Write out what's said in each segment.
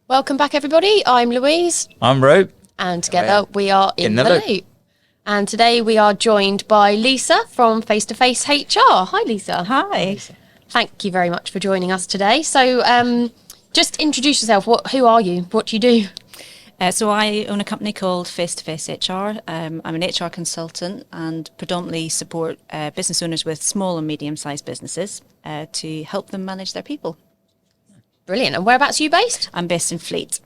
Welcome back, everybody. I'm Louise. I'm Rope. And together we are in the loop. And today we are joined by Lisa from Face to Face HR. Hi, Lisa. Hi. Thank you very much for joining us today. So just introduce yourself. Who are you? What do you do? So I own a company called Face to Face HR. I'm an HR consultant and predominantly support business owners with small and medium-sized businesses to help them manage their people. Brilliant. And whereabouts are you based? I'm based in Fleet.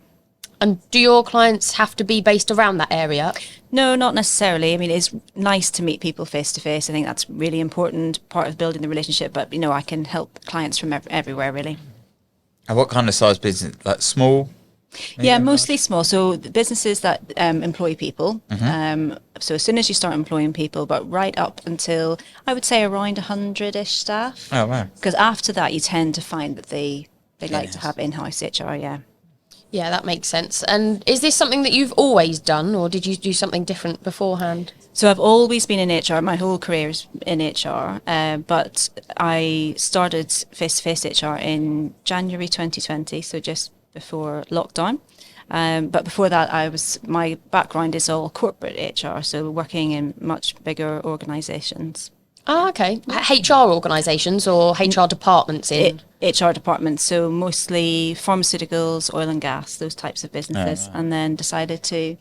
And do your clients have to be based around that area? No, not necessarily. I mean, it's nice to meet people face to face. I think that's really important part of building the relationship. But, I can help clients from everywhere, really. And what kind of size business? Like small? Yeah, mostly small. So the businesses that employ people. So as soon as you start employing people, but right up until, I would say, around 100-ish staff. Oh, wow. Because after that, you tend to find that they like to have in-house HR, yeah. Yeah, that makes sense. And is this something that you've always done, or did you do something different beforehand? So I've always been in HR. My whole career is in HR, but I started face-to-face HR in January 2020, so just before lockdown. But before that, my background is all corporate HR, so working in much bigger organisations. Oh, okay. HR organisations or HR departments in? HR departments, so mostly pharmaceuticals, oil and gas, those types of businesses, and then decided to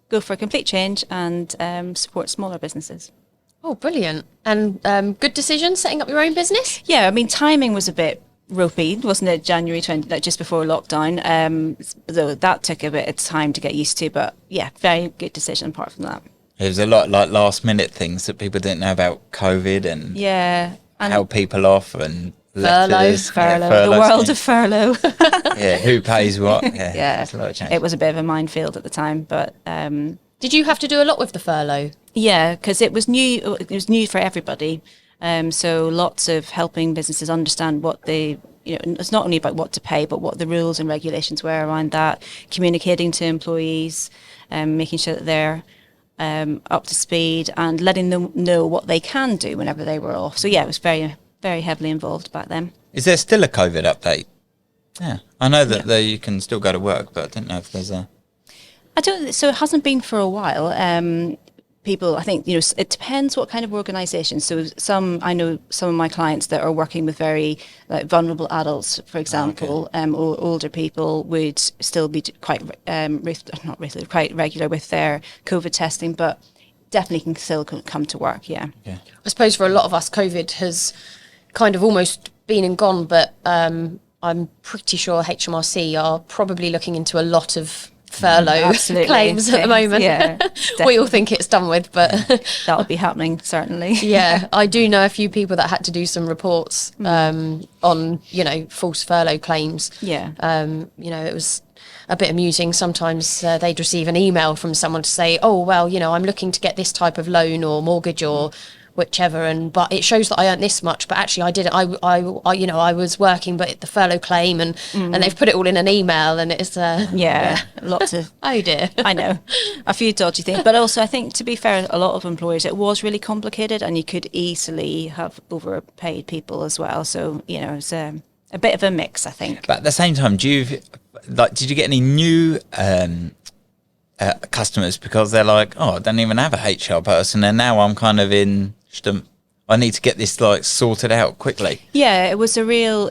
go for a complete change and support smaller businesses. Oh, brilliant. And good decision, setting up your own business? Yeah, I mean, timing was a bit ropey, wasn't it? January 20, like just before lockdown. Though that took a bit of time to get used to, but yeah, very good decision apart from that. There was a lot like last minute things that people didn't know about COVID and how people off and letters, furlough, the world of furlough. Yeah, who pays what? Yeah, a lot of change. It was a bit of a minefield at the time, but did you have to do a lot with the furlough? Yeah, because it was new. It was new for everybody. So lots of helping businesses understand what they. It's not only about what to pay, but what the rules and regulations were around that. Communicating to employees, making sure that they're up to speed and letting them know what they can do whenever they were off. So yeah, it was very, very heavily involved back then. Is there still a COVID update? Yeah, I know that you can still go to work, but I don't know if there's a... So it hasn't been for a while. People, I think, it depends what kind of organisation. So I know some of my clients that are working with very vulnerable adults, for example, or older people would still be quite regular with their COVID testing, but definitely can still come to work. Yeah. I suppose for a lot of us, COVID has kind of almost been and gone, but I'm pretty sure HMRC are probably looking into a lot of furlough claims at the moment. Yeah, we all think it's done with, but that'll be happening certainly. Yeah, I do know a few people that had to do some reports on false furlough claims. Yeah, it was a bit amusing. Sometimes they'd receive an email from someone to say, oh well, I'm looking to get this type of loan or mortgage or whichever, but it shows that I earned this much, but actually I didn't. I was working, but the furlough claim and they've put it all in an email, and it's lots of oh dear. I know a few dodgy things, but also I think, to be fair, a lot of employers, it was really complicated, and you could easily have overpaid people as well. So it's a bit of a mix, I think. But at the same time, did you get any new customers because they're like, oh, I don't even have a HR person, and now I'm kind of in. I need to get this sorted out quickly. Yeah, it was a real.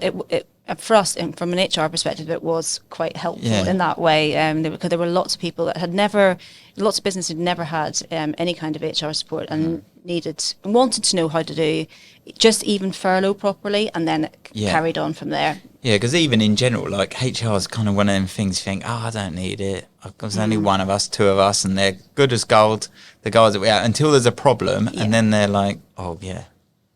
For us, from an HR perspective, it was quite helpful in that way. Because there were lots of people that lots of businesses had never had any kind of HR support and wanted to know how to do just even furlough properly, and then carried on from there. Yeah, because even in general, HR is kind of one of them things you think, I don't need it. There's only one of us, two of us, and they're good as gold, the guys that we have, until there's a problem, and then they're like, oh, yeah,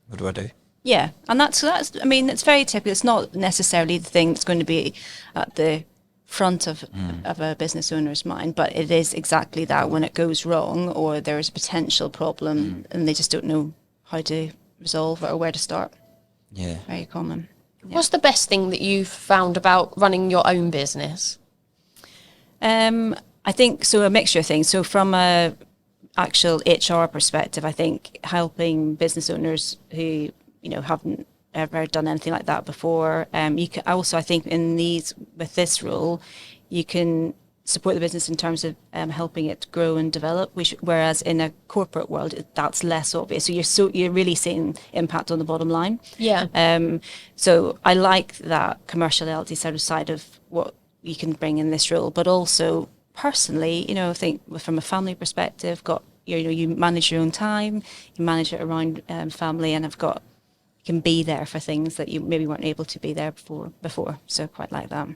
what do I do? Yeah, and that's I mean, it's very typical. It's not necessarily the thing that's going to be at the front of a business owner's mind, but it is exactly that when it goes wrong or there's a potential problem and they just don't know how to resolve it or where to start. Yeah. Very common. Yeah. What's the best thing that you've found about running your own business? I think a mixture of things. So from a actual HR perspective, I think helping business owners who haven't ever done anything like that before. You can also, I think, with this role, you can support the business in terms of helping it grow and develop. Whereas in a corporate world, that's less obvious. So you're really seeing impact on the bottom line. Yeah. So I like that commerciality sort of side of what you can bring in this role, but also personally, I think from a family perspective, you manage your own time, you manage it around family, and you can be there for things that you maybe weren't able to be there before. So quite like that.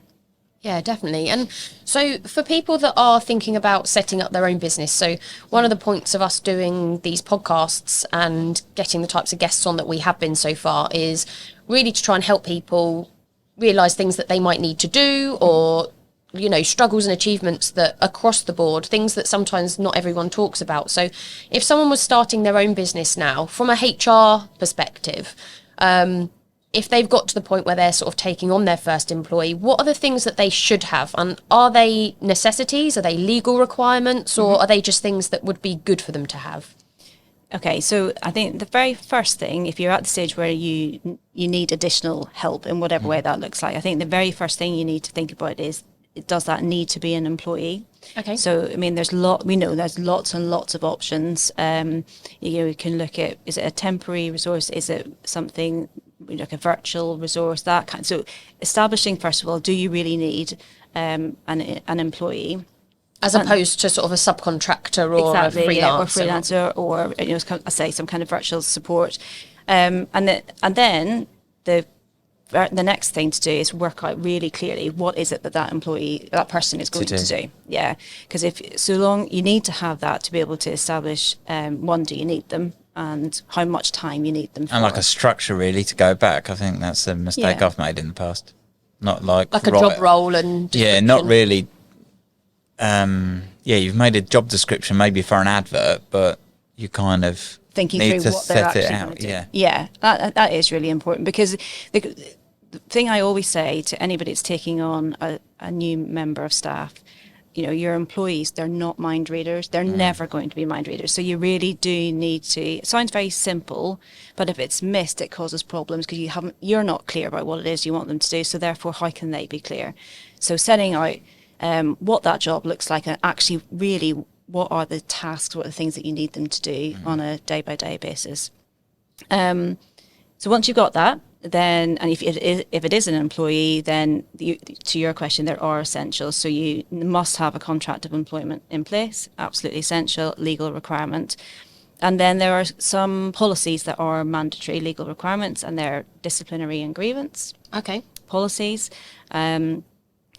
Yeah, definitely. And so for people that are thinking about setting up their own business, so one of the points of us doing these podcasts and getting the types of guests on that we have been so far is really to try and help people realise things that they might need to do, or struggles and achievements that across the board, things that sometimes not everyone talks about. So if someone was starting their own business now, from a HR perspective, if they've got to the point where they're sort of taking on their first employee, what are the things that they should have? And are they necessities? Are they legal requirements? Or are they just things that would be good for them to have? Okay, so I think the very first thing, if you're at the stage where you need additional help in whatever way that looks like, I think the very first thing you need to think about is, does that need to be an employee? Okay. So, I mean, we know there's lots and lots of options. You can look at, is it a temporary resource? Is it something like a virtual resource? That kind. So establishing, first of all, do you really need an employee? As opposed to sort of a subcontractor or a freelancer. Yeah, or freelancer, or I say some kind of virtual support. And then the next thing to do is work out really clearly what is it that person is going to do. Yeah, because you need to have that to be able to establish, one, do you need them, and how much time you need them for. And like a structure really to go back. I think that's a mistake I've made in the past. Not like a job role and description. not really. You've made a job description maybe for an advert, but you kind of thinking need through to what they're set it actually out. Yeah, that is really important, because the thing I always say to anybody that's taking on a new member of staff, your employees, they're not mind readers. They're never going to be mind readers. So you really do need to, it sounds very simple, but if it's missed, it causes problems because you're not clear about what it is you want them to do. So therefore, how can they be clear? So setting out what that job looks like, and actually really what are the tasks, what are the things that you need them to do on a day-by-day basis. So once you've got that, then, and if it is an employee, then to your question, there are essentials. So you must have a contract of employment in place, absolutely essential, legal requirement. And then there are some policies that are mandatory legal requirements, and they're disciplinary and grievance policies.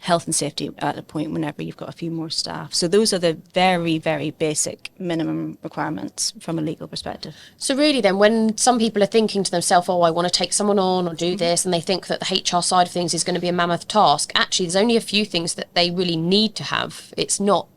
Health and safety at a point whenever you've got a few more staff. So those are the very, very basic minimum requirements from a legal perspective. So really then, when some people are thinking to themselves, I want to take someone on or do this, and they think that the HR side of things is going to be a mammoth task, actually there's only a few things that they really need to have. It's not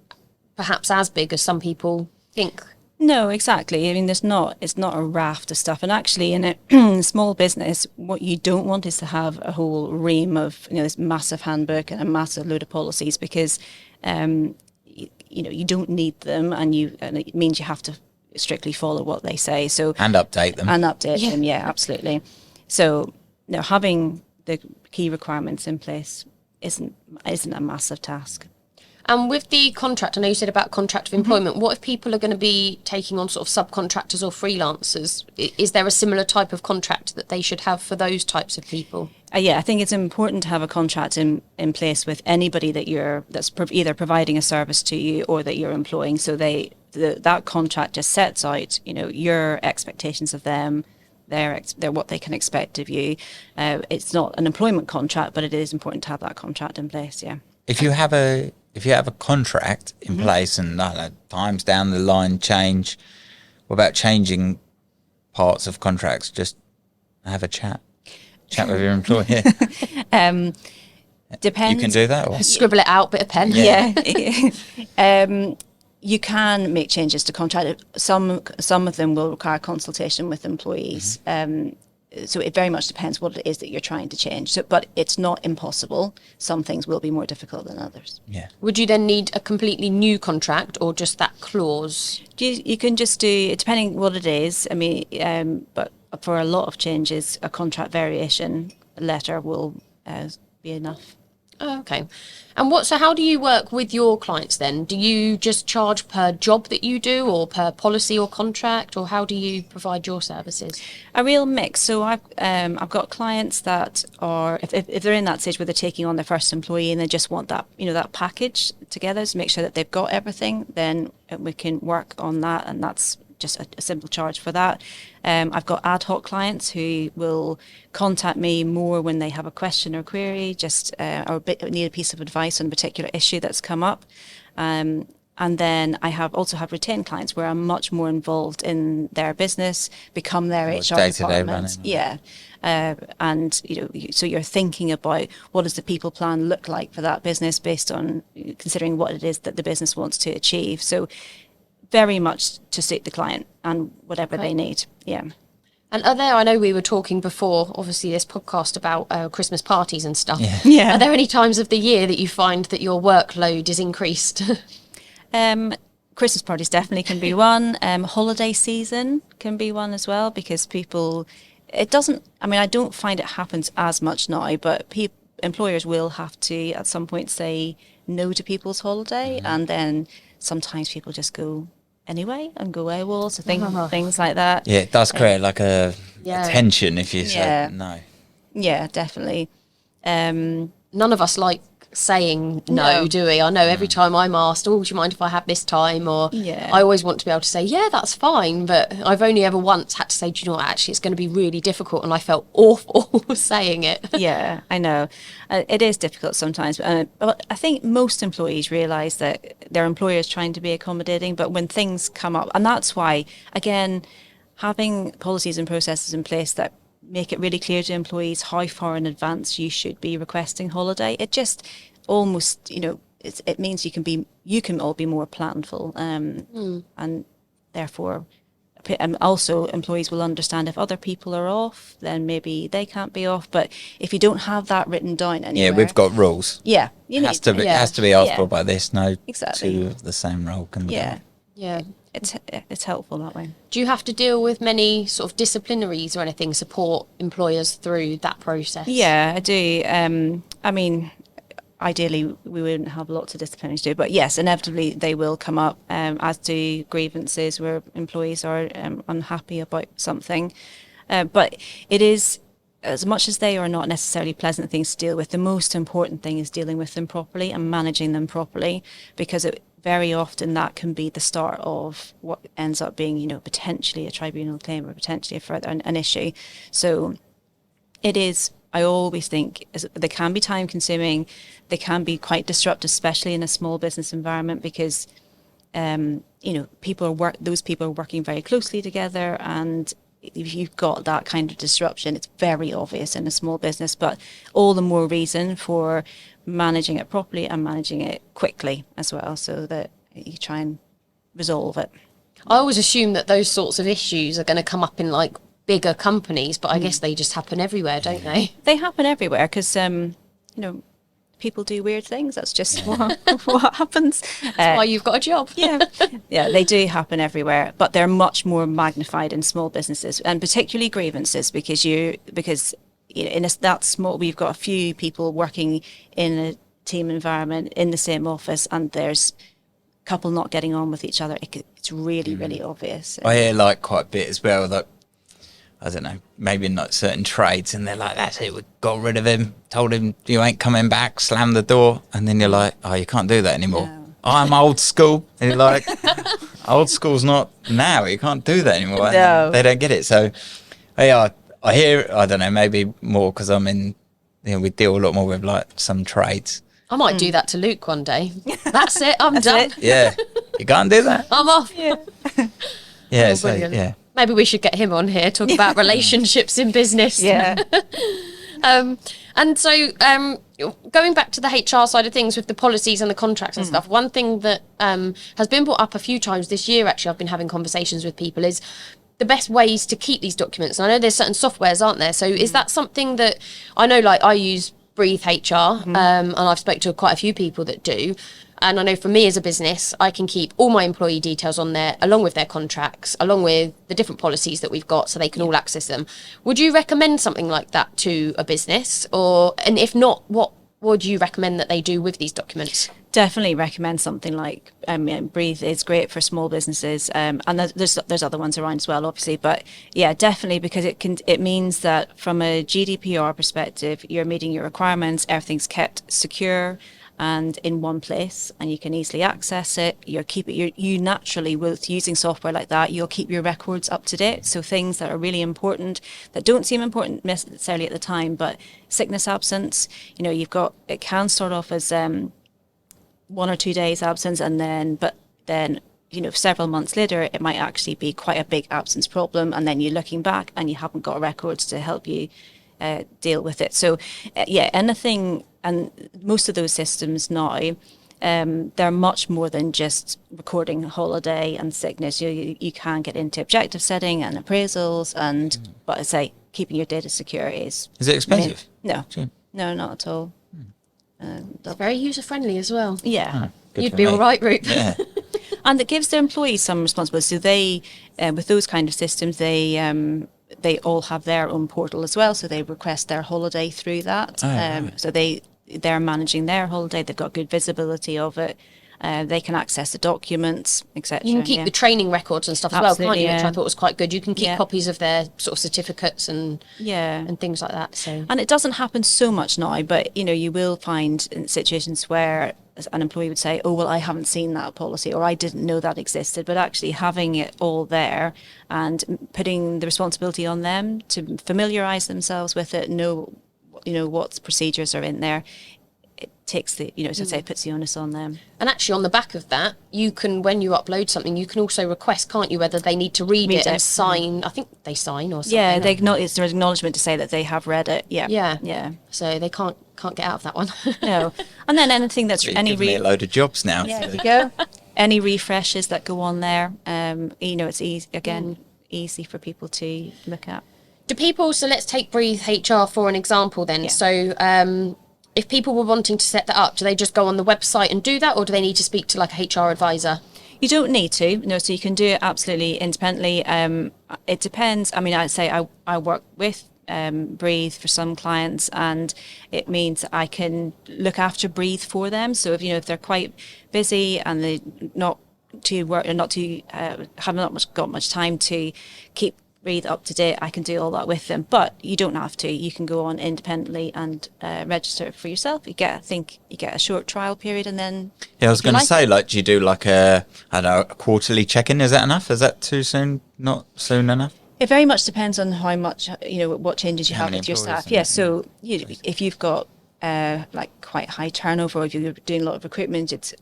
perhaps as big as some people think. No, exactly. I mean, it's not a raft of stuff. And actually, in a small business, what you don't want is to have a whole ream of, this massive handbook and a massive load of policies, because, you don't need them, and it means you have to strictly follow what they say. So and update them. Them, yeah, absolutely. So, having the key requirements in place isn't a massive task. And with the contract, I know you said about contract of employment, what if people are going to be taking on sort of subcontractors or freelancers? Is there a similar type of contract that they should have for those types of people? I think it's important to have a contract in place with anybody that's either providing a service to you or that you're employing. So that contract just sets out, your expectations of them, they're what they can expect of you. It's not an employment contract, but it is important to have that contract in place. Yeah. If you have a contract in place and times down the line change, what about changing parts of contracts? Just have a chat with your employer. Depends. You can do that, or scribble it out, bit of pen. Yeah. You can make changes to contract. Some of them will require consultation with employees. So it very much depends what it is that you're trying to change. So, but it's not impossible. Some things will be more difficult than others. Yeah. Would you then need a completely new contract, or just that clause? You can just do it depending what it is. I mean, but for a lot of changes, a contract variation letter will be enough. Oh, okay. And so how do you work with your clients then? Do you just charge per job that you do, or per policy or contract, or how do you provide your services? A real mix. So I've got clients that are, if they're in that stage where they're taking on their first employee and they just want that, that package together to make sure that they've got everything, then we can work on that, and that's just a simple charge for that. I've got ad hoc clients who will contact me more when they have a question or query, or need a piece of advice on a particular issue that's come up. And then I also have retained clients where I'm much more involved in their business, become their HR department. Yeah. And so you're thinking about what does the people plan look like for that business based on considering what it is that the business wants to achieve. So very much to suit the client and whatever they need. Yeah. And I know we were talking before, obviously, this podcast about Christmas parties and stuff. Yeah. Are there any times of the year that you find that your workload is increased? Christmas parties definitely can be one. Holiday season can be one as well, because I don't find it happens as much now, but employers will have to at some point say no to people's holiday, and then sometimes people just go anyway and go AWOL, so things like that. Yeah, it does create like a tension if you say no. Yeah, definitely. None of us like saying no, do we? I know every time I'm asked, do you mind if I have this time? Or I always want to be able to say, yeah, that's fine. But I've only ever once had to say, do you know what, actually, it's going to be really difficult. And I felt awful saying it. Yeah, I know. It is difficult sometimes. But I think most employees realise that their employer is trying to be accommodating. But when things come up, and that's why, again, having policies and processes in place that make it really clear to employees how far in advance you should be requesting holiday. It just almost, it means you can all be more planful, and therefore, also employees will understand if other people are off, then maybe they can't be off. But if you don't have that written down anywhere, we've got rules. Yeah, it has to be asked for by this. No, two of the same role can be done. Yeah. It's helpful that way. Do you have to deal with many sort of disciplinaries or anything, support employers through that process? Yeah, I do. Ideally, we wouldn't have lots of disciplinaries to do, but yes, inevitably they will come up, as do grievances where employees are unhappy about something. But it is, as much as they are not necessarily pleasant things to deal with, the most important thing is dealing with them properly and managing them properly, because very often that can be the start of what ends up being, potentially a tribunal claim or potentially an issue. So it is, I always think, they can be time consuming, they can be quite disruptive, especially in a small business environment, because, those people are working very closely together, and if you've got that kind of disruption, it's very obvious in a small business, but all the more reason for managing it properly and managing it quickly as well, so that you try and resolve it. I always assume that those sorts of issues are going to come up in like bigger companies, but I guess they just happen everywhere, don't they? They happen everywhere because, people do weird things. That's just what happens. That's why you've got a job. Yeah, they do happen everywhere, but they're much more magnified in small businesses, and particularly grievances, because that small, we've got a few people working in a team environment in the same office, and there's a couple not getting on with each other. It's really, really obvious. I hear quite a bit as well, that I don't know, maybe in certain trades, and they're like, that's it, we got rid of him, told him you ain't coming back, slammed the door, and then you're like, oh, you can't do that anymore. No. I'm old school. And you're like, old school's not now, you can't do that anymore. No. They don't get it. So I hear, I don't know, maybe more because I'm in, we deal a lot more with some trades. I might do that to Luke one day. That's it, I'm done. Yeah, you can't do that. I'm off. Yeah. Maybe we should get him on here, talk about relationships in business. Yeah. And so going back to the HR side of things with the policies and the contracts and stuff, one thing that has been brought up a few times this year, actually, I've been having conversations with people, is the best ways to keep these documents. And I know there's certain softwares, aren't there? So is that something that, I know I use Breathe HR, and I've spoken to quite a few people that do. And I know for me as a business, I can keep all my employee details on there, along with their contracts, along with the different policies that we've got, so they can all access them. Would you recommend something like that to a business? And if not, what would you recommend that they do with these documents? Definitely recommend something like Breathe is great for small businesses, and there's other ones around as well, obviously. But yeah, definitely, because it means that from a GDPR perspective, you're meeting your requirements, everything's kept secure and in one place, and you can easily access it. You naturally, with using software like that, you'll keep your records up to date. So things that are really important, that don't seem important necessarily at the time, but sickness absence, it can start off as 1 or 2 days absence, but then several months later it might actually be quite a big absence problem, and then you're looking back and you haven't got records to help you deal with it. So anything, and most of those systems now, they're much more than just recording holiday and sickness. You can get into objective setting and appraisals, but I say keeping your data secure is it expensive? No, not at all. It's very user friendly as well. Yeah. You'd be all right, Ruth. Yeah. And it gives their employees some responsibility. So they, with those kind of systems, they all have their own portal as well. So they request their holiday through that. Right. So they're managing their holiday. They've got good visibility of it. They can access the documents, etc. You can keep the training records and stuff as well, can't you? Which I thought was quite good. You can keep copies of their sort of certificates and things like that. So, and it doesn't happen so much now, but you will find in situations where an employee would say, "Oh, well, I haven't seen that policy, or I didn't know that existed." But actually, having it all there and putting the responsibility on them to familiarise themselves with it, know what procedures are in there. It takes it puts the onus on them. And actually, on the back of that, you can, when you upload something, you can also request, can't you, whether they need to read it and sign. I think they sign or something. Yeah, it's their acknowledgement to say that they have read it. Yeah. So they can't get out of that one. No. And then anything that's Give me a load of jobs now. Yeah, there you go. Any refreshes that go on there, it's easy for people to look at. So let's take Breathe HR for an example then. Yeah. So if people were wanting to set that up, do they just go on the website and do that, or do they need to speak to like a HR advisor? You don't need to, no, so you can do it absolutely independently. It depends. I mean, I'd say I work with Breathe for some clients, and it means I can look after Breathe for them. So if they're quite busy and they not to work or not to have not got much time to keep Breathe up to date, I can do all that with them, but you don't have to. You can go on independently and register for yourself. You get a short trial period, and then I was going to say, do you do like a quarterly check-in? Is that enough? Is that too soon? Not soon enough? It very much depends on how much what changes you have with your staff. Yeah, so if you've got quite high turnover, or if you're doing a lot of recruitment, it's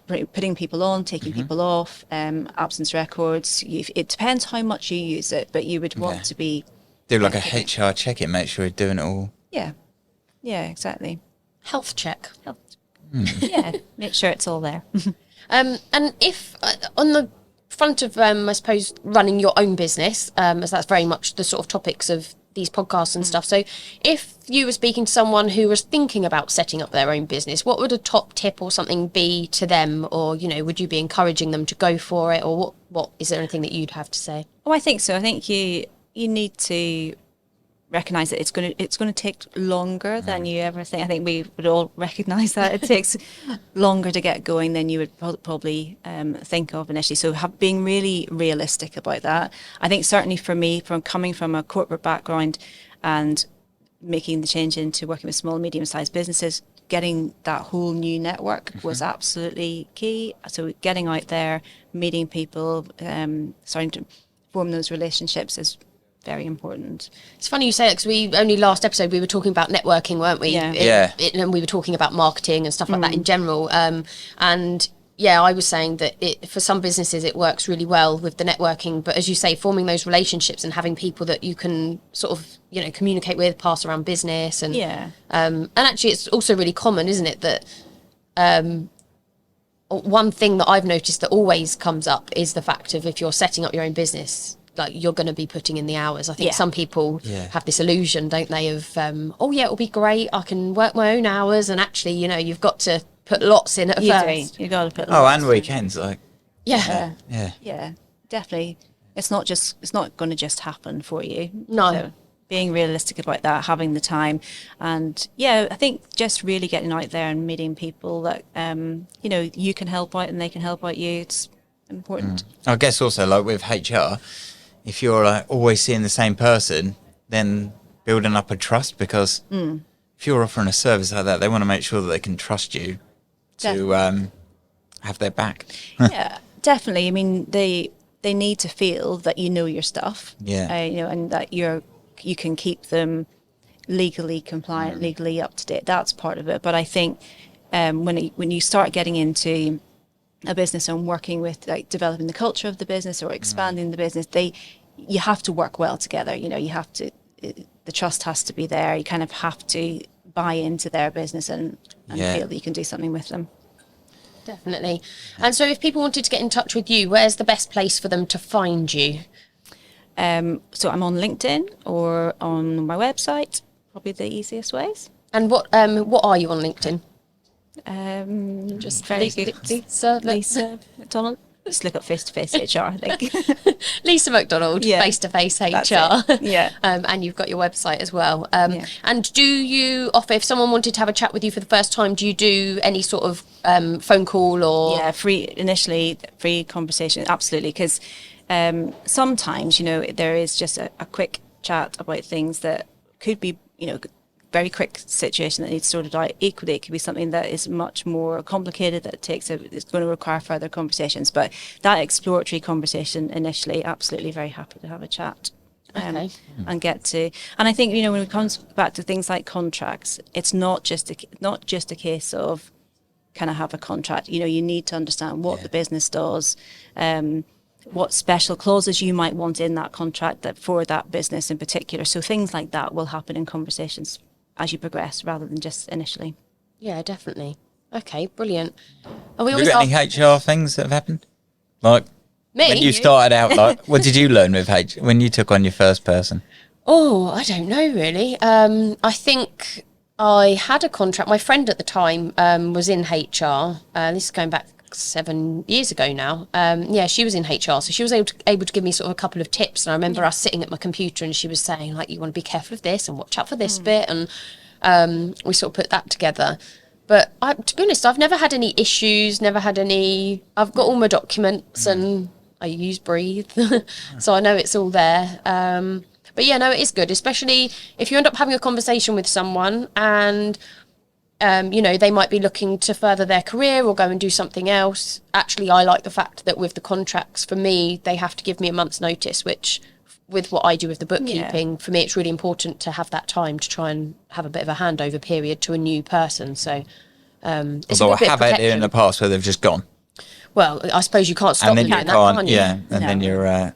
putting people on, taking people off, absence records. It depends how much you use it, but you would want to be do like a HR check-in, make sure you're doing it all. Yeah, exactly. Health check. Yeah, make sure it's all there. And if on the front of I suppose running your own business, as that's very much the sort of topics of these podcasts and stuff. So if you were speaking to someone who was thinking about setting up their own business, what would a top tip or something be to them? Or, would you be encouraging them to go for it? Or what is there anything that you'd have to say? Oh, I think so. I think you need to recognise that it's going to take longer than you ever think. I think we would all recognise that it takes longer to get going than you would probably think of initially. So being really realistic about that. I think certainly for me, from coming from a corporate background and making the change into working with small and medium-sized businesses, getting that whole new network was absolutely key. So getting out there, meeting people, starting to form those relationships is very important. It's funny you say that, because last episode we were talking about networking, weren't we? Yeah. And we were talking about marketing and stuff like that in general. And I was saying that for some businesses it works really well with the networking, but as you say, forming those relationships and having people that you can sort of communicate with, pass around business, and and actually it's also really common, isn't it, that one thing that I've noticed that always comes up is the fact of, if you're setting up your own business, like you're going to be putting in the hours. I think Yeah. some people Yeah. have this illusion, don't they, of oh yeah, it'll be great, I can work my own hours, and actually, you know, you've got to put lots in at You first. do. You got to put. Oh, lots and in. weekends, like, Yeah. yeah. Yeah, definitely. It's not going to just happen for you. No. So being realistic about that, having the time, and I think just really getting out there and meeting people that you know, you can help out and they can help out you. It's important. I guess also, like with HR, if you're like always seeing the same person, then building up a trust, because if you're offering a service like that, they want to make sure that they can trust you to have their back. Yeah, definitely. I mean, they need to feel that you know your stuff. Yeah. You know, and that you can keep them legally compliant, legally up to date. That's part of it. But I think when you start getting into a business and working with, like, developing the culture of the business or expanding the business, you have to work well together. You know, you have to, the trust has to be there. You kind of have to buy into their business and feel that you can do something with them. Definitely. And so if people wanted to get in touch with you, where's the best place for them to find you? So I'm on LinkedIn or on my website, probably the easiest ways. And what are you on LinkedIn? Just Lisa McDonald. Just look up face-to-face HR, I think. Lisa McDonald, Yeah. face-to-face That's HR. it. Yeah. And you've got your website as well. Yeah. And do you offer, if someone wanted to have a chat with you for the first time, do you do any sort of phone call or? Yeah, free conversation, absolutely. Because sometimes, you know, there is just a quick chat about things that could be, you know, very quick situation that needs sorted out. Equally, it could be something that is much more complicated that it's going to require further conversations. But that exploratory conversation initially, absolutely very happy to have a chat. Okay. And get to, and I think, you know, when it comes back to things like contracts, it's not just a case of, can I have a contract? You know, you need to understand what the business does, what special clauses you might want in that contract that for that business in particular. So things like that will happen in conversations as you progress, rather than just initially. Yeah, definitely. Okay, brilliant. And we Have you always got ask, any HR things that have happened? Like, me? when you started out, like, what did you learn with when you took on your first person? Oh, I don't know really. I think I had a contract. My friend at the time was in HR. This is going back 7 years ago now. She was in HR, so she was able to give me sort of a couple of tips. And I remember us sitting at my computer, and she was saying, like, you want to be careful of this and watch out for this bit. And we sort of put that together. But to be honest, I've never had any issues. I've got all my documents, and I use Breathe, so I know it's all there. But yeah, no, it is good, especially if you end up having a conversation with someone and you know, they might be looking to further their career or go and do something else. Actually, I like the fact that with the contracts, for me, they have to give me a month's notice, which with what I do with the bookkeeping, for me, it's really important to have that time to try and have a bit of a handover period to a new person. So it's Although a I good bit of have had it in protection. the past where they've just gone. Well, I suppose you can't stop And them then you doing that, can you? yeah. And then No. you're,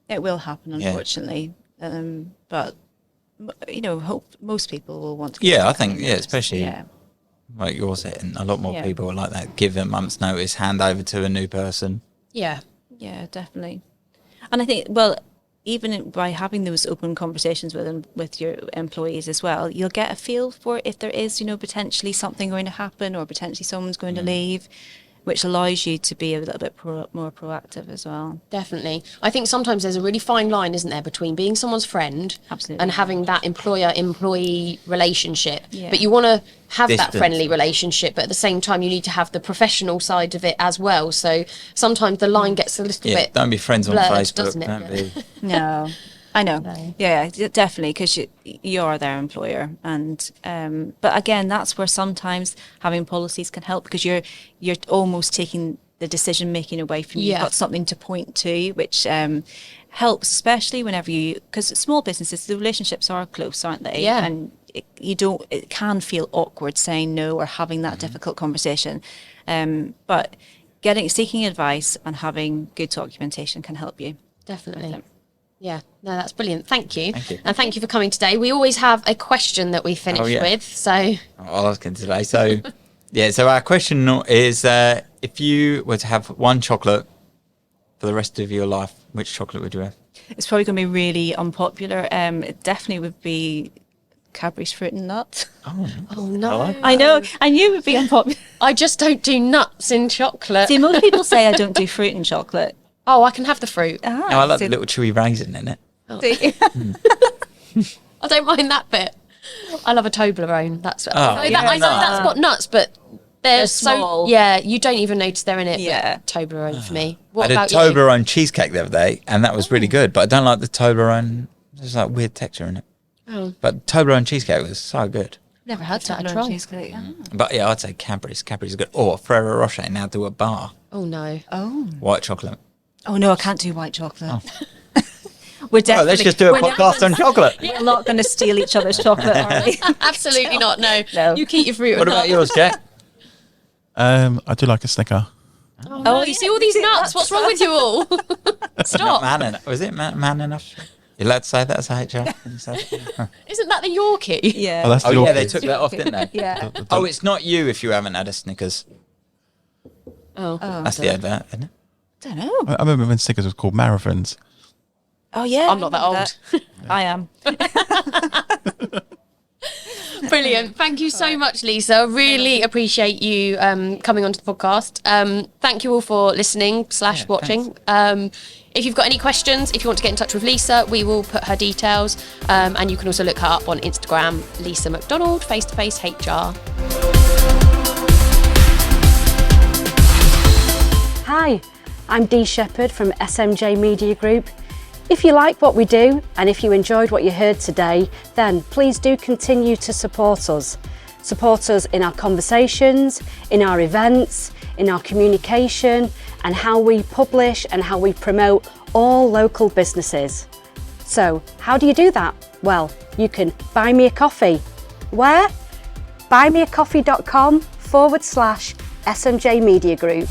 It will happen, unfortunately. But, you know, most people will want to. yeah, I think, especially Yeah. like you're saying, a lot more Yeah. people are like that. Give a month's notice, hand over to a new person. Yeah. Yeah, definitely. And I think, well, even by having those open conversations with your employees as well, you'll get a feel for if there is, you know, potentially something going to happen or potentially someone's going to leave, which allows you to be a little bit more proactive as well. Definitely. I think sometimes there's a really fine line, isn't there, between being someone's friend Absolutely. and having that employer-employee relationship. Yeah. But you want to have that Distance. friendly relationship, but at the same time, you need to have the professional side of it as well. So sometimes the line gets a little Yeah, bit don't be friends on blurred, Facebook. doesn't it? Don't be. No, I know. No. Yeah, definitely, because you are their employer, and but again, that's where sometimes having policies can help, because you're almost taking the decision making away from you. Yeah. You've got something to point to, which helps, especially whenever because small businesses, the relationships are close, aren't they? Yeah. And it can feel awkward saying no or having that difficult conversation, but seeking advice and having good documentation can help you. Definitely. Yeah, no, that's brilliant. Thank you. Thank you. And thank you for coming today. We always have a question that we finish yeah. with. So, I'll ask him today. So, so our question is, if you were to have one chocolate for the rest of your life, which chocolate would you have? it's probably going to be really unpopular. It definitely would be Cadbury's fruit and nuts. Oh no. I know. I knew it would be unpopular. I just don't do nuts in chocolate. See, most people say I don't do fruit and chocolate. Oh, I can have the fruit. No, I like the little chewy raisin in it. I don't mind that bit. I love a Toblerone. That's Oh, I know that's got nuts, but they're so small. you don't even notice they're in it. Yeah. But Toblerone for me. I What did about you? Toblerone cheesecake the other day, and that was really good. But I don't like the Toblerone. There's like weird texture in it. Oh. But Toblerone cheesecake was so good. Never had that at Toblerone all. cheesecake. But yeah, I'd say Cadbury's. Cadbury's good. Or Ferrero Rocher now do a bar. Oh no. Oh. White chocolate. Oh no, I can't do white chocolate. Oh. We're Oh, definitely. let's just do a we're podcast on chocolate. We're not going to steal each other's chocolate, are we? Absolutely not. No. No. You keep your fruit. What and about nuts. yours, Jack? I do like a Snicker. Oh, no. You see all these nuts. What's wrong with you all? Stop. Man enough. Was it man enough? You're allowed to say that as a HR? Can you say that? Isn't that the Yorkie? Yeah. Oh, that's Oh the yeah, they Yorkie. took that off, didn't they? Yeah. Oh, it's not you if you haven't had a Snickers. Oh. That's the advert, isn't it? don't know. I remember when Snickers was called Marathons. Oh yeah. I'm not that old. I am. Brilliant. Thank you so much, Lisa. Really appreciate you coming onto the podcast. Thank you all for listening / watching. If you've got any questions, if you want to get in touch with Lisa, we will put her details. And you can also look her up on Instagram, Lisa McDonald, Face to Face HR. Hi, I'm Dee Shepherd from SMJ Media Group. If you like what we do and if you enjoyed what you heard today, then please do continue to support us. Support us in our conversations, in our events, in our communication, and how we publish and how we promote all local businesses. So, how do you do that? Well, you can buy me a coffee. Where? buymeacoffee.com/SMJ Media Group.